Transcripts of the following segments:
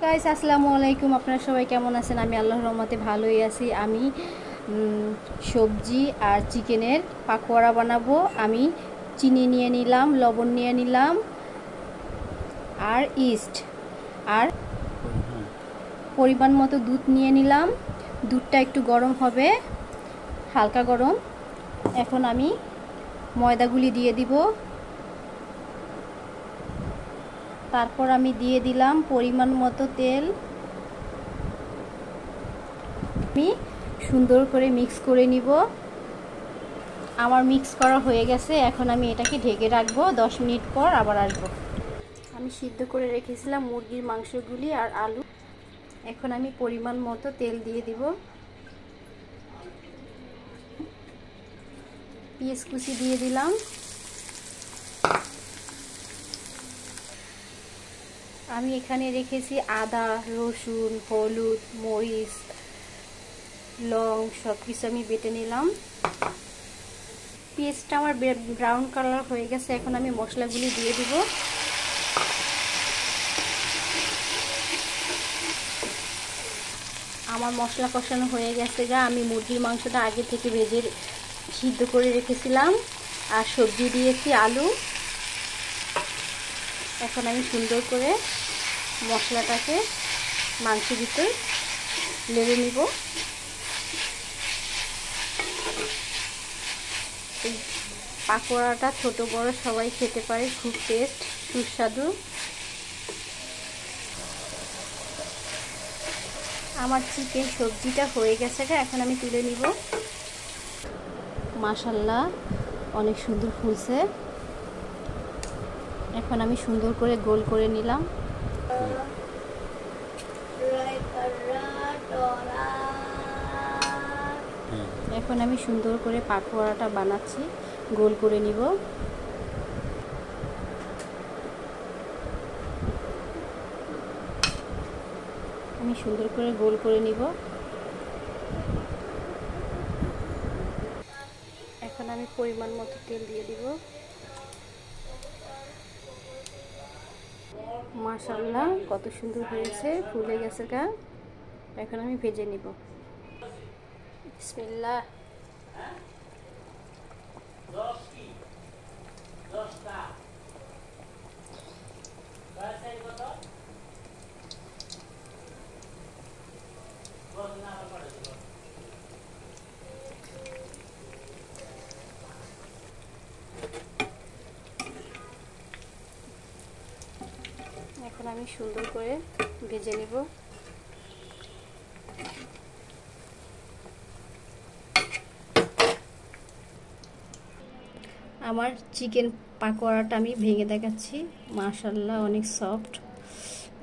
Guys আসসালামু আলাইকুম। আপনারা সবাই কেমন আছেন? আমি আল্লাহর রহমতে ভালোই আছি। আমি সবজি আর চিকেনের পাকোড়া বানাবো। আমি চিনি নিয়ে নিলাম, লবণ নিয়ে নিলাম আর ইস্ট আর পরিমাণ মতো দুধ নিয়ে নিলাম। দুধটা একটু গরম হবে, হালকা গরম। এখন আমি ময়দাগুলি দিয়ে দিব। তারপর আমি দিয়ে দিলাম পরিমাণ মতো তেল। আমি সুন্দর করে মিক্স করে নিব। আমার মিক্স করা হয়ে গেছে। এখন আমি এটাকে ঢেকে রাখবো। 10 মিনিট পর আবার আসবো। আমি সিদ্ধ করে রেখেছিলাম মুরগির মাংসগুলি আর আলু। এখন আমি পরিমাণ মতো তেল দিয়ে দিব। পেঁয়াজ কুচি দিয়ে দিলাম। আমি এখানে রেখেছি আদা, রসুন, হলুদ, মরিচ, লং সব কিছু আমি বেটে নিলাম। পেঁয়াজটা আমার ব্রাউন কালার হয়ে গেছে। এখন আমি মশলাগুলি দিয়ে দিব। আমার মশলা কষানো হয়ে গেছে গা। আমি মুরগির মাংসটা আগে থেকে ভেজে সিদ্ধ করে রেখেছিলাম আর সবজি দিয়েছি আলু। এখন আমি সুন্দর করে মশলাটাকে মাংসের ভিতর নেড়ে নিব। এই পাকোড়াটা ছোট বড় সবাই খেতে পারে, খুব টেস্ট, সুস্বাদু। আমার চিকেন সবজিটা হয়ে গেছে। এখন আমি তুলে নিব। মাশাআল্লাহ অনেক সুন্দর ফুলছে। এখন আমি সুন্দর করে গোল করে নিলাম। এখন আমি সুন্দর করে পাকোড়াটা বানাচ্ছি, গোল করে নিব। আমি সুন্দর করে গোল করে নিব। এখন আমি পরিমাণ মতো তেল দিয়ে দিব। মাশাআল্লাহ কত সুন্দর হয়েছে, ফুলে গেছে গা। এখন আমি ভেজে নিব। বিসমিল্লাহ। এখন আমি সুন্দর করে ভেজে নিব। আমার চিকেন পাকোড়াটা আমি ভেঙে দেখাচ্ছি। মাশাআল্লাহ অনেক সফট,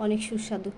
অনেক সুস্বাদু।